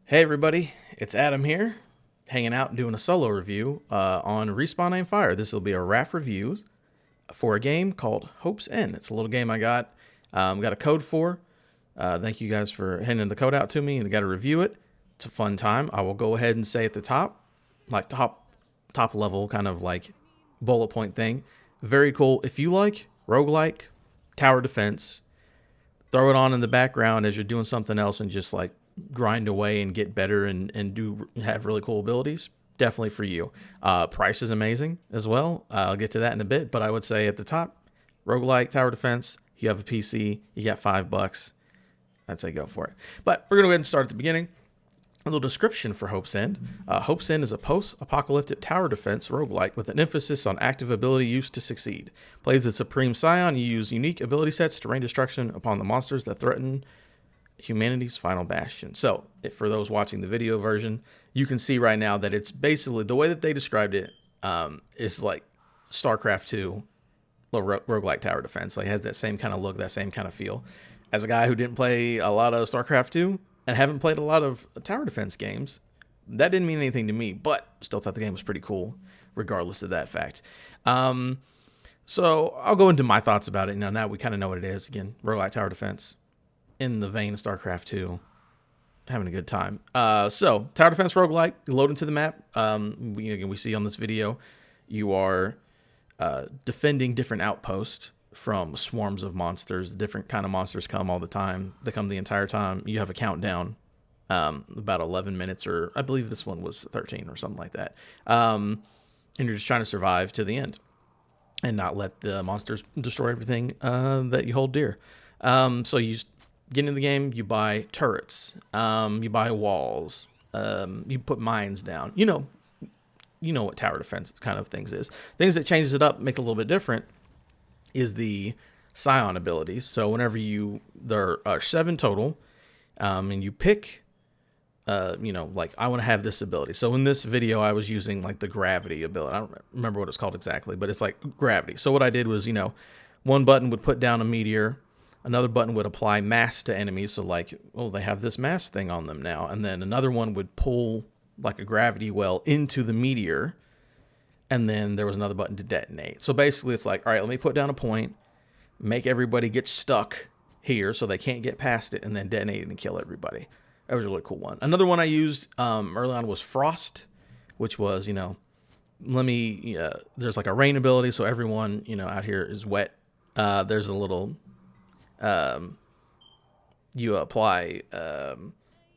Hey everybody, it's Adam here, hanging out and doing a solo review on Respawn Aim Fire. This will be a RAF Reviews for a game called Hope's End. It's a little game I got a code for. Thank you guys for handing the code out to me and got to review it. It's a fun time. I will go ahead and say at the top, like top level kind of like bullet point thing. Very cool. If you like roguelike, tower defense, throw it on in the background as you're doing something else and just like grind away and get better and have really cool abilities, definitely for you. Price is amazing as well. I'll get to that in a bit, but I would say at the top, roguelike, tower defense, you have a PC, you got $5, I'd say go for it. But we're going to go ahead and start at the beginning. A little description for Hope's End. Hope's End is a post-apocalyptic tower defense roguelike with an emphasis on active ability use to succeed. Plays the Supreme Scion, you use unique ability sets to rain destruction upon the monsters that threaten humanity's final bastion. So, for those watching the video version, you can see right now that it's basically, the way that they described it is like Starcraft 2 roguelike tower defense. Like, it has that same kind of look, that same kind of feel. As a guy who didn't play a lot of Starcraft 2 and haven't played a lot of tower defense games, that didn't mean anything to me, but still thought the game was pretty cool, regardless of that fact. So I'll go into my thoughts about it. Now we kind of know what it is. Again, roguelike tower defense, in the vein of StarCraft 2, having a good time. So, tower defense roguelike, you load into the map. We see on this video, you are defending different outposts from swarms of monsters. Different kind of monsters come all the time. They come the entire time. You have a countdown, about 11 minutes, or I believe this one was 13 or something like that. And you're just trying to survive to the end and not let the monsters destroy everything that you hold dear. So you get into the game, you buy turrets, you buy walls, you put mines down. You know what tower defense kind of things is. Things that changes it up, make it a little bit different, is the Scion abilities. So whenever there are 7 total, and you pick, like I want to have this ability. So in this video, I was using like the gravity ability. I don't remember what it's called exactly, but it's like gravity. So what I did was, one button would put down a meteor. Another button would apply mass to enemies, so like, oh, they have this mass thing on them now. And then another one would pull like a gravity well into the meteor, and then there was another button to detonate. So basically it's like, all right, let me put down a point, make everybody get stuck here so they can't get past it, and then detonate it and kill everybody. That was a really cool one. Another one I used early on was Frost, which was, there's like a rain ability, so everyone, out here is wet. There's a little... you apply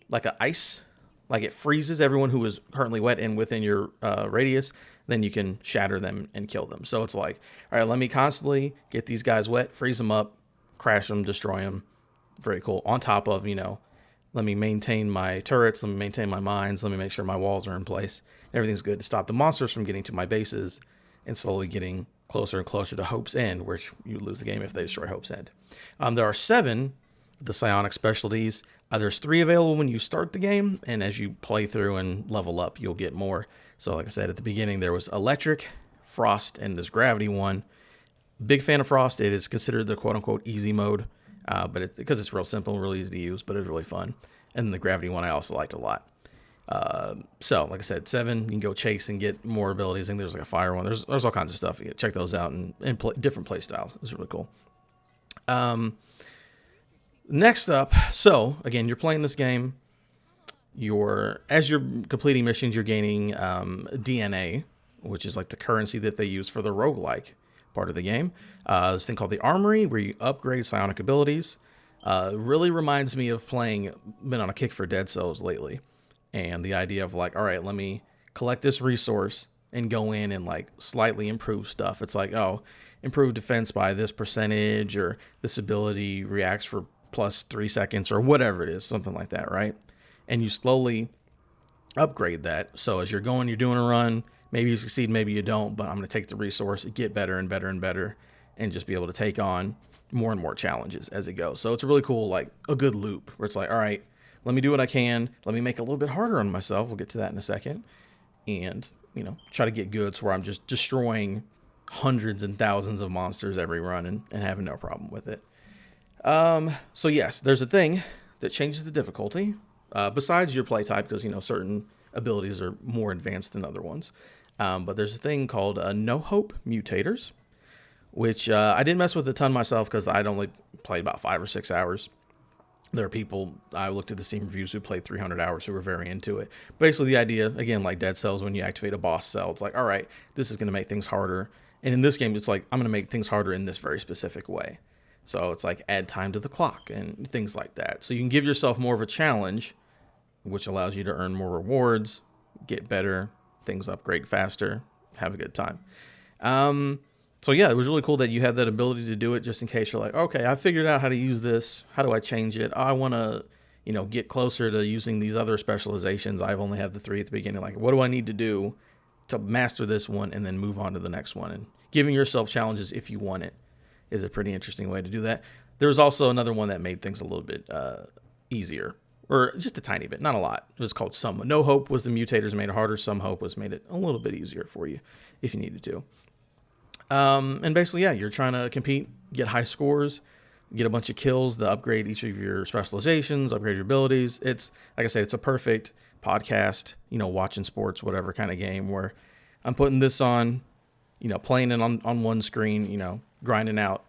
like an ice, like it freezes everyone who is currently wet and within your radius. Then you can shatter them and kill them. So it's like, all right, let me constantly get these guys wet, freeze them up, crash them, destroy them. Very cool. On top of, let me maintain my turrets, let me maintain my mines, let me make sure my walls are in place. Everything's good to stop the monsters from getting to my bases and slowly getting closer and closer to Hope's End, which you lose the game if they destroy Hope's End. There are 7 of the psionic specialties. There's 3 available when you start the game, and as you play through and level up, you'll get more. So like I said, at the beginning, there was electric, frost, and this gravity one. Big fan of frost. It is considered the quote-unquote easy mode, but because it's real simple and really easy to use, but it's really fun. And the gravity one I also liked a lot. So like I said, 7, you can go chase and get more abilities. I think there's like a fire one. There's all kinds of stuff. You can check those out and different play styles. It's really cool. Next up, so again, you're playing this game. As you're completing missions, you're gaining DNA, which is like the currency that they use for the roguelike part of the game. This thing called the Armory, where you upgrade psionic abilities. Really reminds me of been on a kick for Dead Cells lately. And the idea of like, all right, let me collect this resource and go in and like slightly improve stuff. It's like, oh, improve defense by this percentage, or this ability reacts for plus 3 seconds, or whatever it is, something like that, right? And you slowly upgrade that. So as you're going, you're doing a run, maybe you succeed, maybe you don't, but I'm going to take the resource, get better and better and better, and just be able to take on more and more challenges as it goes. So it's a really cool, like a good loop where it's like, all right, let me do what I can. Let me make it a little bit harder on myself. We'll get to that in a second. And, try to get good so where I'm just destroying hundreds and thousands of monsters every run and having no problem with it. So yes, there's a thing that changes the difficulty, besides your play type, because, certain abilities are more advanced than other ones. But there's a thing called no hope mutators, which I didn't mess with a ton myself because I'd only played about 5 or 6 hours. There are people, I looked at the Steam reviews who played 300 hours who were very into it. Basically, the idea, again, like Dead Cells, when you activate a boss cell, it's like, all right, this is going to make things harder. And in this game, it's like, I'm going to make things harder in this very specific way. So it's like add time to the clock and things like that. So you can give yourself more of a challenge, which allows you to earn more rewards, get better, things upgrade faster, have a good time. So yeah, it was really cool that you had that ability to do it just in case you're like, okay, I figured out how to use this. How do I change it? I want to, get closer to using these other specializations. I've only had the 3 at the beginning. Like, what do I need to do to master this one and then move on to the next one? And giving yourself challenges if you want it is a pretty interesting way to do that. There was also another one that made things a little bit easier, or just a tiny bit, not a lot. It was called Some. No Hope was the mutators made it harder. Some Hope was made it a little bit easier for you if you needed to. And basically, yeah, you're trying to compete, get high scores, get a bunch of kills to upgrade each of your specializations, upgrade your abilities. It's, like I said, it's a perfect podcast, watching sports, whatever kind of game where I'm putting this on, playing it on one screen, grinding out,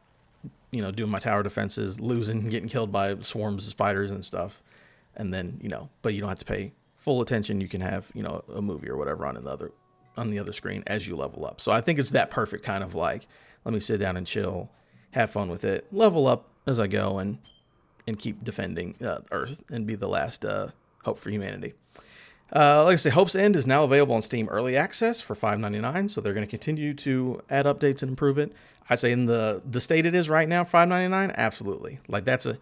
doing my tower defenses, losing, getting killed by swarms of spiders and stuff. And then, but you don't have to pay full attention. You can have, a movie or whatever on the other screen as you level up. So I think it's that perfect kind of like, let me sit down and chill, have fun with it, level up as I go, and keep defending Earth and be the last hope for humanity. Like I say, Hope's End is now available on Steam Early Access for $5.99, so they're going to continue to add updates and improve it. I'd say in the state it is right now, $5.99, absolutely. Like that's a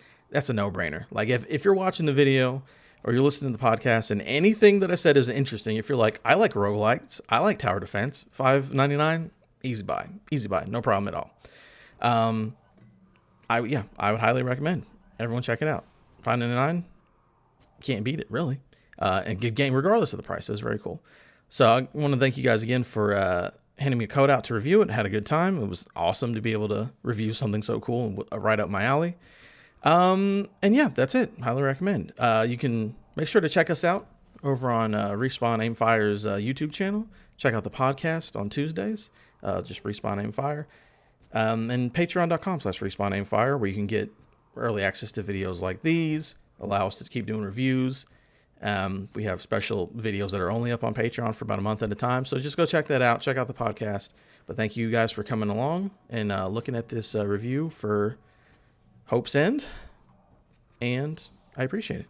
no-brainer. Like if you're watching the video or you're listening to the podcast and anything that I said is interesting, if you're like, I like roguelikes, I like tower defense, $5.99, easy buy, no problem at all. I would highly recommend everyone check it out. $5.99, can't beat it really. And good game regardless of the price. It was very cool. So I want to thank you guys again for handing me a code out to review it. I had a good time. It was awesome to be able to review something so cool and right up my alley. And yeah, that's it. Highly recommend. You can make sure to check us out over on Respawn Aimfire's YouTube channel. Check out the podcast on Tuesdays. Just Respawn Aimfire. And patreon.com/Respawn Aimfire, where you can get early access to videos like these, allow us to keep doing reviews. We have special videos that are only up on Patreon for about a month at a time. So just go check that out. Check out the podcast. But thank you guys for coming along and looking at this review for Hope's End. And I appreciate it.